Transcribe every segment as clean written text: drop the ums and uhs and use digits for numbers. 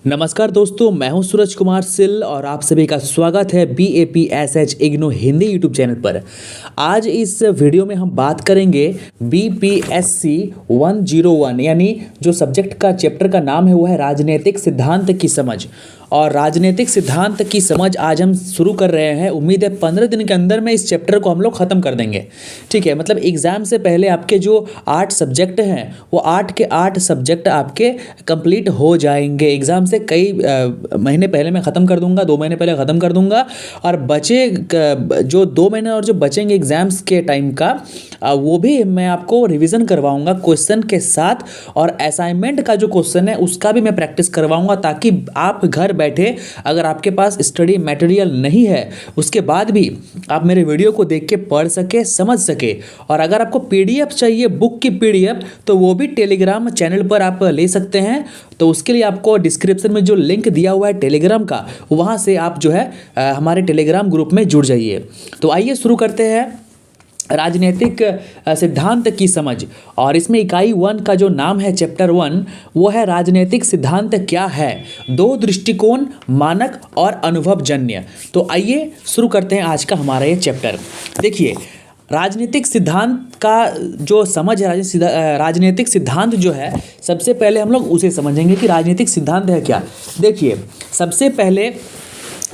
नमस्कार दोस्तों, मैं हूं सूरज कुमार सिल और आप सभी का स्वागत है BAPSH IGNOU Hindi YouTube channel पर। आज इस वीडियो में हम बात करेंगे BPSC 101 यानी जो सब्जेक्ट का चैप्टर का नाम है वो है राजनीतिक सिद्धांत की समझ। और राजनीतिक सिद्धांत की समझ आज हम शुरू कर रहे हैं। उम्मीद है 15 दिन के अंदर में इस चैप्टर को हम लोग ख़त्म कर देंगे। ठीक है, मतलब एग्ज़ाम से पहले आपके जो 8 सब्जेक्ट हैं वो 8 के 8 सब्जेक्ट आपके कंप्लीट हो जाएंगे। एग्ज़ाम से कई महीने पहले मैं ख़त्म कर दूंगा, 2 महीने पहले ख़त्म कर दूंगा। और बचे जो 2 महीने और जो बचेंगे एग्ज़ाम्स के टाइम का वो भी मैं आपको रिवीजन करवाऊंगा क्वेश्चन के साथ, और असाइनमेंट का जो क्वेश्चन है उसका भी मैं प्रैक्टिस करवाऊंगा, ताकि आप घर बैठे अगर आपके पास स्टडी मटेरियल नहीं है उसके बाद भी आप मेरे वीडियो को देख के पढ़ सके, समझ सके। और अगर आपको PDF चाहिए, बुक की PDF, तो वो भी टेलीग्राम चैनल पर आप ले सकते हैं। तो उसके लिए आपको डिस्क्रिप्शन में जो लिंक दिया हुआ है टेलीग्राम का, वहाँ से आप जो है हमारे टेलीग्राम ग्रुप में जुड़ जाइए। तो आइए शुरू करते हैं राजनीतिक सिद्धांत की समझ। और इसमें इकाई 1 का जो नाम है चैप्टर 1 वो है राजनीतिक सिद्धांत क्या है, 2 दृष्टिकोण, मानक और अनुभवजन्य। तो आइए शुरू करते हैं आज का हमारा ये चैप्टर। देखिए, राजनीतिक सिद्धांत का जो समझ है, राजनीतिक सिद्धांत जो है, सबसे पहले हम लोग उसे समझेंगे कि राजनीतिक सिद्धांत है क्या। देखिए, सबसे पहले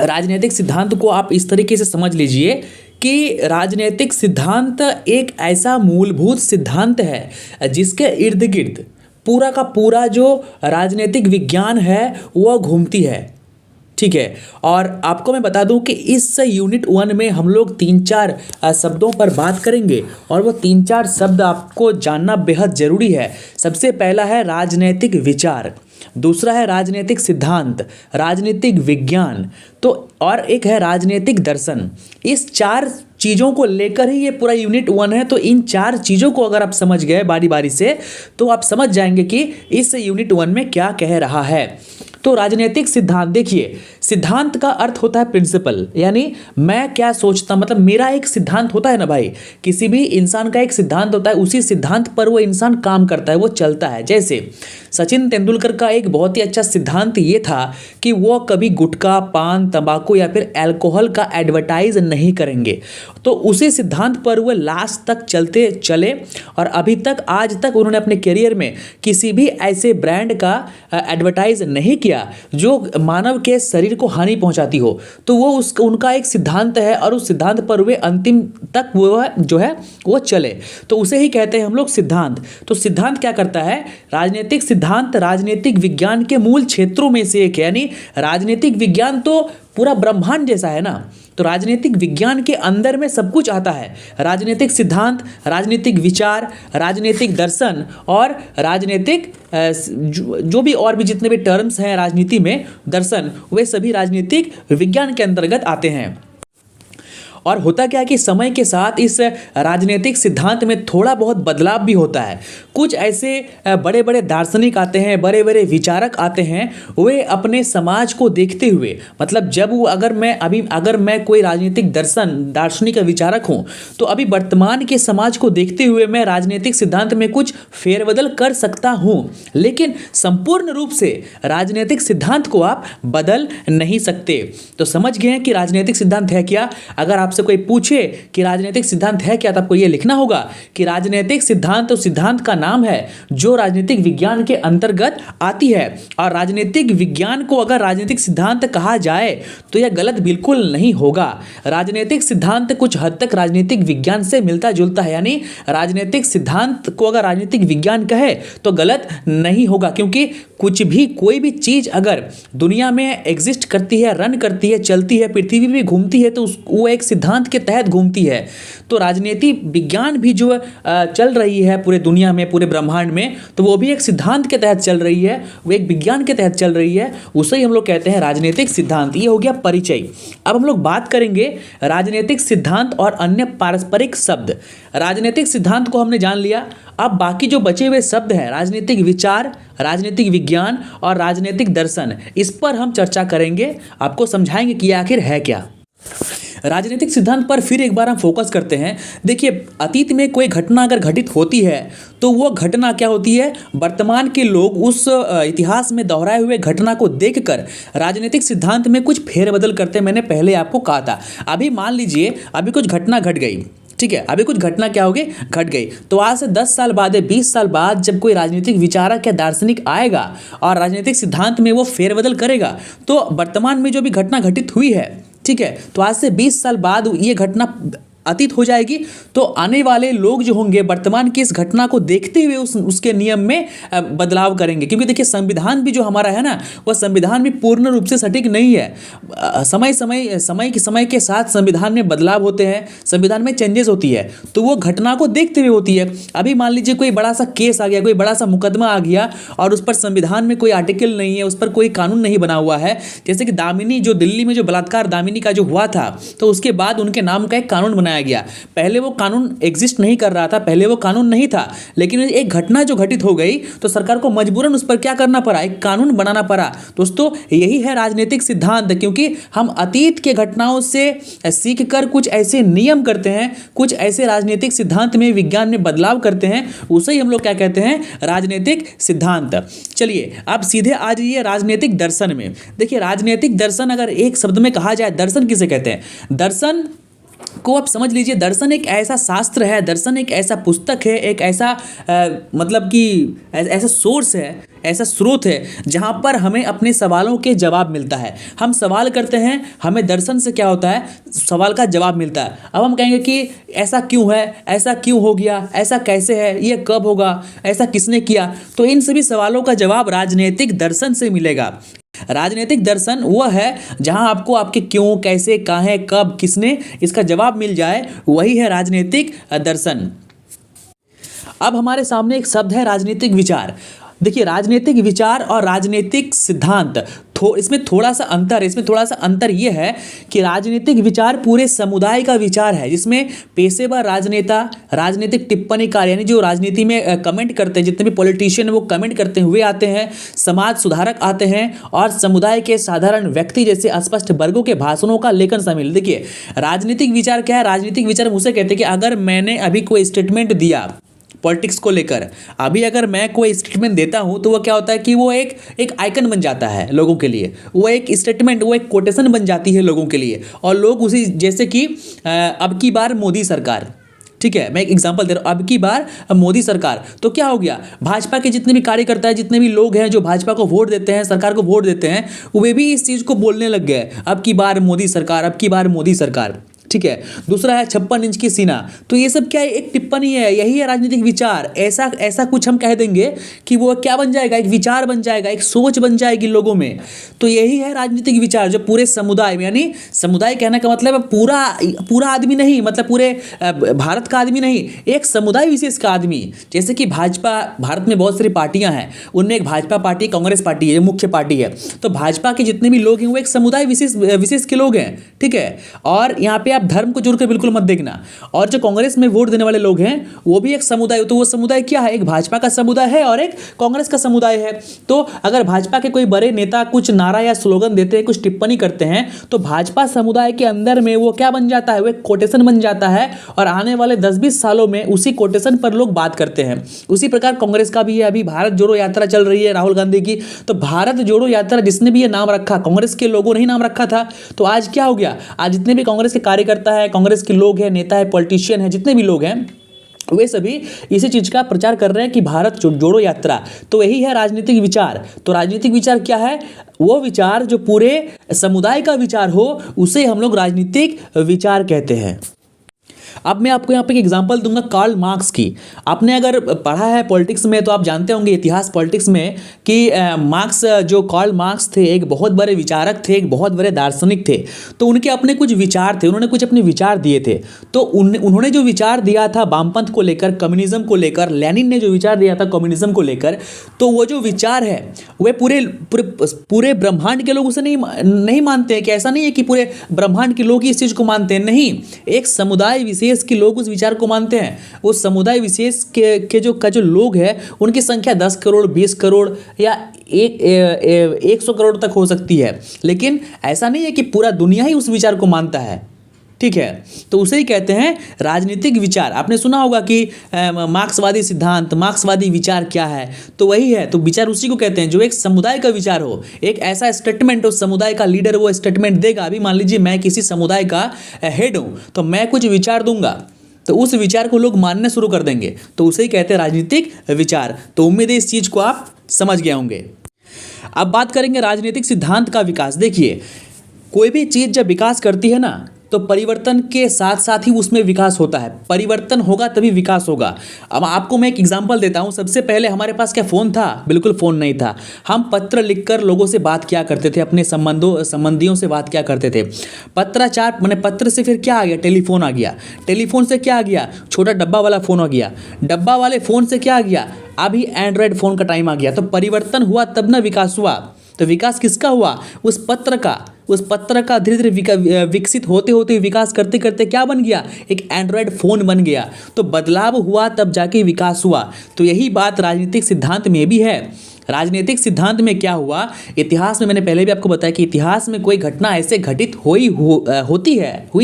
राजनीतिक सिद्धांत को आप इस तरीके से समझ लीजिए कि राजनीतिक सिद्धांत एक ऐसा मूलभूत सिद्धांत है जिसके इर्द गिर्द पूरा का पूरा जो राजनीतिक विज्ञान है वह घूमती है। ठीक है, और आपको मैं बता दूं कि इस यूनिट 1 में हम लोग 3-4 शब्दों पर बात करेंगे, और वो 3-4 शब्द आपको जानना बेहद ज़रूरी है। सबसे पहला है राजनीतिक विचार, दूसरा है राजनीतिक सिद्धांत, राजनीतिक विज्ञान, तो और एक है राजनीतिक दर्शन। इस 4 चीज़ों को लेकर ही ये पूरा यूनिट 1 है। तो इन 4 चीज़ों को अगर आप समझ गए बारी बारी से, तो आप समझ जाएंगे कि इस यूनिट 1 में क्या कह रहा है। तो राजनीतिक सिद्धांत, देखिए, सिद्धांत का अर्थ होता है प्रिंसिपल, यानी मैं क्या सोचता, मतलब मेरा एक सिद्धांत होता है ना भाई। किसी भी इंसान का एक सिद्धांत होता है, उसी सिद्धांत पर वो इंसान काम करता है, वो चलता है। जैसे सचिन तेंदुलकर का एक बहुत ही अच्छा सिद्धांत ये था कि वो कभी गुटखा, पान, तंबाकू या फिर अल्कोहल का एडवर्टाइज नहीं करेंगे। तो उसी सिद्धांत पर वो लास्ट तक चलते चले, और अभी तक, आज तक उन्होंने अपने करियर में किसी भी ऐसे ब्रांड का एडवर्टाइज नहीं किया जो मानव के शरीर को हानि पहुंचाती हो। तो वो उनका एक सिद्धांत है, और उस सिद्धांत पर वे अंतिम तक वो जो है वो चले। तो उसे ही कहते हैं हम लोग सिद्धांत। तो सिद्धांत क्या करता है? राजनीतिक सिद्धांत राजनीतिक विज्ञान के मूल क्षेत्रों में से एक है। यानी राजनीतिक विज्ञान तो पूरा ब्रह्मांड जैसा है ना, तो राजनीतिक विज्ञान के अंदर में सब कुछ आता है। राजनीतिक सिद्धांत, राजनीतिक विचार, राजनीतिक दर्शन और राजनीतिक जो भी और भी जितने भी टर्म्स हैं राजनीति में, दर्शन, वे सभी राजनीतिक विज्ञान के अंतर्गत आते हैं। और होता क्या है कि समय के साथ इस राजनीतिक सिद्धांत में थोड़ा बहुत बदलाव भी होता है। कुछ ऐसे बड़े बड़े दार्शनिक आते हैं, बड़े बड़े विचारक आते हैं, वे अपने समाज को देखते हुए, मतलब जब वो अगर मैं कोई राजनीतिक दार्शनिक का विचारक हूँ, तो अभी वर्तमान के समाज को देखते हुए मैं राजनीतिक सिद्धांत में कुछ फेरबदल कर सकता हूँ, लेकिन संपूर्ण रूप से राजनीतिक सिद्धांत को आप बदल नहीं सकते। तो समझ गए हैं कि राजनीतिक सिद्धांत है क्या। अगर आपसे कोई पूछे कि राजनीतिक सिद्धांत है क्या, तो आपको यह लिखना होगा कि राजनीतिक सिद्धांत तो सिद्धांत का नाम है जो राजनीतिक विज्ञान के अंतर्गत आती है। और राजनीतिक विज्ञान को अगर राजनीतिक सिद्धांत कहा जाए तो यह गलत बिल्कुल नहीं होगा। राजनीतिक सिद्धांत कुछ हद तक राजनीतिक विज्ञान से मिलता जुलता है, यानी राजनीतिक सिद्धांत को अगर राजनीतिक विज्ञान कहे तो गलत नहीं होगा, क्योंकि कोई भी चीज अगर दुनिया में एग्जिस्ट करती है, रन करती है, चलती है, पृथ्वी भी घूमती है, तो वो एक सिद्धांत के तहत घूमती है। तो राजनीति विज्ञान भी जो चल रही है पूरे दुनिया में, पूरे ब्रह्मांड में, तो वो भी एक सिद्धांत के तहत चल रही है, वो एक विज्ञान के तहत चल रही है। उसे ही हम लोग कहते हैं राजनीतिक सिद्धांत। ये हो गया परिचय। अब हम लोग बात करेंगे राजनीतिक सिद्धांत और अन्य पारस्परिक शब्द। राजनीतिक सिद्धांत को हमने जान लिया। अब बाकी जो बचे हुए शब्द हैं, राजनीतिक विचार, राजनीतिक विज्ञान और राजनीतिक दर्शन, इस पर हम चर्चा करेंगे, आपको समझाएंगे कि आखिर है क्या। राजनीतिक सिद्धांत पर फिर एक बार हम फोकस करते हैं। देखिए, अतीत में कोई घटना अगर घटित होती है तो वो घटना क्या होती है, वर्तमान के लोग उस इतिहास में दोहराए हुए घटना को देखकर राजनीतिक सिद्धांत में कुछ फेरबदल करते हैं। मैंने पहले आपको कहा था। अभी मान लीजिए अभी कुछ घटना घट गई, ठीक है, अभी कुछ घटना क्या होगी, घट गई, तो आज से 10 साल बाद या 20 साल बाद जब कोई राजनीतिक विचारक या दार्शनिक आएगा और राजनीतिक सिद्धांत में वो फेरबदल करेगा, तो वर्तमान में जो भी घटना घटित हुई है, ठीक है, तो आज से 20 साल बाद ये घटना अतीत हो जाएगी। तो आने वाले लोग जो होंगे वर्तमान की इस घटना को देखते हुए उसके नियम में बदलाव करेंगे। क्योंकि देखिए, संविधान भी जो हमारा है ना, वह संविधान भी पूर्ण रूप से सटीक नहीं है। समय के साथ संविधान में बदलाव होते हैं, संविधान में चेंजेस होती है, तो वो घटना को देखते हुए होती है। अभी मान लीजिए कोई बड़ा सा केस आ गया, कोई बड़ा सा मुकदमा आ गया और उस पर संविधान में कोई आर्टिकल नहीं है, उस पर कोई कानून नहीं बना हुआ है। जैसे कि दामिनी, जो दिल्ली में जो बलात्कार दामिनी का जो हुआ था, तो उसके बाद उनके नाम का एक कानून बनाया गया। पहले वो कानून एग्जिस्ट नहीं कर रहा था, पहले वो कानून नहीं था, लेकिन एक घटना जो घटित हो गई तो सरकार को मजबूरन उस पर क्या करना पड़ा, एक कानून बनाना पड़ा। दोस्तों, यही है राजनीतिक सिद्धांत। क्योंकि हम अतीत के घटनाओं से सीखकर कुछ ऐसे नियम करते हैं, कुछ ऐसे राजनीतिक सिद्धांत में, विज्ञान में बदलाव करते हैं, उसे ही हम लोग क्या कहते हैं, राजनीतिक सिद्धांत। चलिए अब सीधे आ जाइए राजनीतिक दर्शन में। देखिए, राजनीतिक दर्शन अगर एक शब्द में कहा जाए, दर्शन किसे कहते हैं? दर्शन को आप समझ लीजिए, दर्शन एक ऐसा शास्त्र है, दर्शन एक ऐसा पुस्तक है, एक ऐसा मतलब कि ऐसा सोर्स है, ऐसा स्रोत है जहाँ पर हमें अपने सवालों के जवाब मिलता है। हम सवाल करते हैं, हमें दर्शन से क्या होता है, सवाल का जवाब मिलता है। अब हम कहेंगे कि ऐसा क्यों है, ऐसा क्यों हो गया, ऐसा कैसे है, ये कब होगा, ऐसा किसने किया, तो इन सभी सवालों का जवाब राजनीतिक दर्शन से मिलेगा। राजनीतिक दर्शन वह है जहां आपको आपके क्यों, कैसे, काहे, कब, किसने, इसका जवाब मिल जाए, वही है राजनीतिक दर्शन। अब हमारे सामने एक शब्द है राजनीतिक विचार। देखिए, राजनीतिक विचार और राजनीतिक सिद्धांत इसमें थोड़ा सा अंतर यह है कि राजनीतिक विचार पूरे समुदाय का विचार है, जिसमें पेशेवर राजनेता, राजनीतिक टिप्पणीकार यानी जो राजनीति में कमेंट करते हैं, जितने भी पॉलिटिशियन वो कमेंट करते हुए आते हैं, समाज सुधारक आते हैं और समुदाय के साधारण व्यक्ति जैसे अस्पष्ट वर्गों के भाषणों का लेखन शामिल। देखिए, राजनीतिक विचार क्या है? राजनीतिक विचार उसे कहते हैं कि अगर मैंने अभी कोई स्टेटमेंट दिया पॉलिटिक्स को लेकर, अभी अगर मैं कोई स्टेटमेंट देता हूं तो वो क्या होता है कि वो एक आइकन बन जाता है लोगों के लिए, वो एक स्टेटमेंट, वो एक कोटेशन बन जाती है लोगों के लिए, और लोग उसी, जैसे कि अब की बार मोदी सरकार, ठीक है, मैं एक एग्जांपल दे रहा हूं, अब की बार मोदी सरकार, तो क्या हो गया, भाजपा के जितने भी कार्यकर्ता हैं, जितने भी लोग हैं जो भाजपा को वोट देते हैं, सरकार को वोट देते हैं, वे भी इस चीज़ को बोलने लग गए, अब की बार मोदी सरकार, अब की बार मोदी सरकार, ठीक है। दूसरा है 56 इंच की सीना, तो ये सब क्या है, एक टिप्पणी है, यही है राजनीतिक विचार। ऐसा कुछ हम कह देंगे कि वो क्या बन जाएगा, एक विचार बन जाएगा, एक सोच बन जाएगी लोगों में। तो यही है राजनीतिक विचार, जो पूरे समुदाय में, यानी समुदाय कहने का मतलब पूरा आदमी नहीं, मतलब पूरे भारत का आदमी नहीं, एक समुदाय विशेष का आदमी। जैसे कि भाजपा, भारत में बहुत सारी पार्टियां हैं, उनमें एक भाजपा पार्टी, कांग्रेस पार्टी है, मुख्य पार्टी है, तो भाजपा के जितने भी लोग हैं वो एक समुदाय विशेष के लोग हैं, ठीक है। और यहाँ पे आप धर्म को जोड़कर बिल्कुल मत देखना। और जो कांग्रेस में वोट देने वाले लोग हैं वो भी एक समुदाय, तो वो समुदाय क्या है, एक भाजपा का समुदाय है और एक कांग्रेस का समुदाय है। तो अगर भाजपा के कोई बड़े नेता कुछ नारा या स्लोगन देते हैं, कुछ टिप्पणी करते हैं, तो भाजपा समुदाय के अंदर में वो क्या बन जाता है, वो एक कोटेशन बन जाता है, और आने वाले 10-20 सालों में उसी कोटेशन पर लोग बात करते हैं। उसी प्रकार कांग्रेस का भी है, अभी भारत जोड़ो यात्रा चल रही है राहुल गांधी की, तो भारत जोड़ो यात्रा जिसने भी ये नाम रखा, कांग्रेस के लोगों ने ही नाम रखा था। तो आज क्या हो गया, आज जितने भी कांग्रेस के कार्यकर्ता है, कांग्रेस के लोग हैं, नेता है, पॉलिटिशियन है, जितने भी लोग हैं, वे सभी इसी चीज का प्रचार कर रहे हैं कि भारत जोड़ो यात्रा। तो यही है राजनीतिक विचार। तो राजनीतिक विचार क्या है, वो विचार जो पूरे समुदाय का विचार हो, उसे हम लोग राजनीतिक विचार कहते हैं। अब मैं आपको यहाँ पे एक एग्जांपल दूंगा कार्ल मार्क्स की। आपने अगर पढ़ा है पॉलिटिक्स में तो आप जानते होंगे, इतिहास पॉलिटिक्स में, कि कार्ल मार्क्स थे, एक बहुत बड़े विचारक थे, एक बहुत बड़े दार्शनिक थे। तो उनके अपने कुछ विचार थे, उन्होंने कुछ अपने विचार दिए थे। तो उन्होंने जो विचार दिया था वामपंथ को लेकर, कम्युनिज्म को लेकर, लेनिन ने जो विचार दिया था कम्युनिज्म को लेकर, तो वो जो विचार है वे पूरे ब्रह्मांड के लोग उसे नहीं मानते हैं। कि ऐसा नहीं है कि पूरे ब्रह्मांड के लोग इस चीज़ को मानते हैं, नहीं, एक समुदाय विशेष के लोग उस विचार को मानते हैं। उस समुदाय विशेष के जो लोग हैं उनकी संख्या 10 करोड़, 20 करोड़ या 100 करोड़ तक हो सकती है, लेकिन ऐसा नहीं है कि पूरा दुनिया ही उस विचार को मानता है। ठीक है, तो उसे ही कहते हैं राजनीतिक विचार। आपने सुना होगा कि मार्क्सवादी सिद्धांत, मार्क्सवादी विचार क्या है, तो वही है। तो विचार उसी को कहते हैं जो एक समुदाय का विचार हो, एक ऐसा स्टेटमेंट हो, समुदाय का लीडर वो स्टेटमेंट देगा। अभी मान लीजिए मैं किसी समुदाय का हेड हूं, तो मैं कुछ विचार दूंगा, तो उस विचार को लोग मानना शुरू कर देंगे, तो उसे ही कहते हैं राजनीतिक विचार। तो उम्मीद है इस चीज को आप समझ गए होंगे। अब बात करेंगे राजनीतिक सिद्धांत का विकास। देखिए, कोई भी चीज जब विकास करती है ना, तो परिवर्तन के साथ साथ ही उसमें विकास होता है। परिवर्तन होगा तभी विकास होगा। अब आपको मैं एक एग्जांपल देता हूं। सबसे पहले हमारे पास क्या फ़ोन था? बिल्कुल फ़ोन नहीं था। हम पत्र लिखकर लोगों से बात किया करते थे, अपने संबंधियों से बात किया करते थे। पत्राचार माने पत्र से फिर क्या आ गया? टेलीफोन आ गया। टेलीफोन से क्या आ गया? छोटा डब्बा वाला फ़ोन आ गया। डब्बा वाले फ़ोन से क्या आ गया? अभी एंड्रॉयड फ़ोन का टाइम आ गया। तो परिवर्तन हुआ तब ना विकास हुआ। तो विकास किसका हुआ? उस पत्र का धीरे धीरे विकसित होते होते विकास करते करते क्या बन गया? एक एंड्रॉयड फ़ोन बन गया। तो बदलाव हुआ तब जाके विकास हुआ। तो यही बात राजनीतिक सिद्धांत में भी है। राजनीतिक सिद्धांत में क्या हुआ? इतिहास में मैंने पहले भी आपको बताया कि इतिहास में कोई घटना ऐसे घटित हुई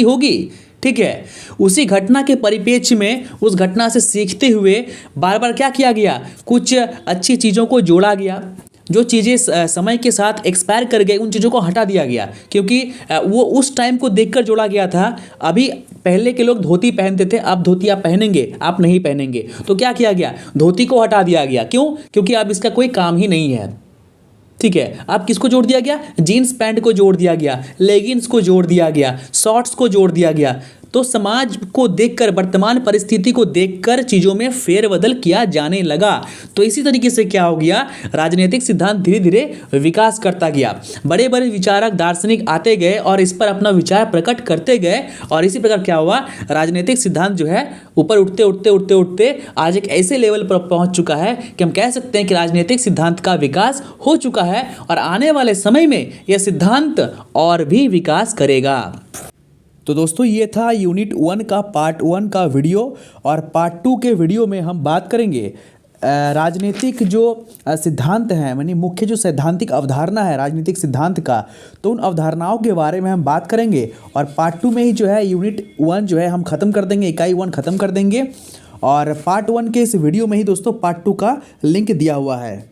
होगी, ठीक है। उसी घटना के परिप्रेक्ष्य में उस घटना से सीखते हुए बार बार क्या किया गया? कुछ अच्छी चीज़ों को जोड़ा गया। जो चीज़ें समय के साथ एक्सपायर कर गई, उन चीज़ों को हटा दिया गया, क्योंकि वो उस टाइम को देखकर जोड़ा गया था। अभी पहले के लोग धोती पहनते थे, अब धोती आप पहनेंगे, आप नहीं पहनेंगे। तो क्या किया गया? धोती को हटा दिया गया। क्यों? क्योंकि अब इसका कोई काम ही नहीं है, ठीक है। अब किसको जोड़ दिया गया? जीन्स पैंट को जोड़ दिया गया, लेगिंग्स को जोड़ दिया गया, शॉर्ट्स को जोड़ दिया गया। तो समाज को देखकर, वर्तमान परिस्थिति को देखकर चीज़ों में फेरबदल किया जाने लगा। तो इसी तरीके से क्या हो गया? राजनीतिक सिद्धांत धीरे धीरे विकास करता गया। बड़े बड़े विचारक, दार्शनिक आते गए और इस पर अपना विचार प्रकट करते गए। और इसी प्रकार क्या हुआ? राजनीतिक सिद्धांत जो है ऊपर उठते आज एक ऐसे लेवल पर पहुंच चुका है कि हम कह सकते हैं कि राजनीतिक सिद्धांत का विकास हो चुका है। और आने वाले समय में यह सिद्धांत और भी विकास करेगा। तो दोस्तों, ये था यूनिट 1 का पार्ट 1 का वीडियो। और पार्ट 2 के वीडियो में हम बात करेंगे राजनीतिक जो सिद्धांत हैं, यानी मुख्य जो सैद्धांतिक अवधारणा है राजनीतिक सिद्धांत का, तो उन अवधारणाओं के बारे में हम बात करेंगे। और पार्ट 2 में ही जो है यूनिट 1 जो है हम ख़त्म कर देंगे, इकाई 1 ख़त्म कर देंगे। और पार्ट 1 के इस वीडियो में ही दोस्तों पार्ट 2 का लिंक दिया हुआ है।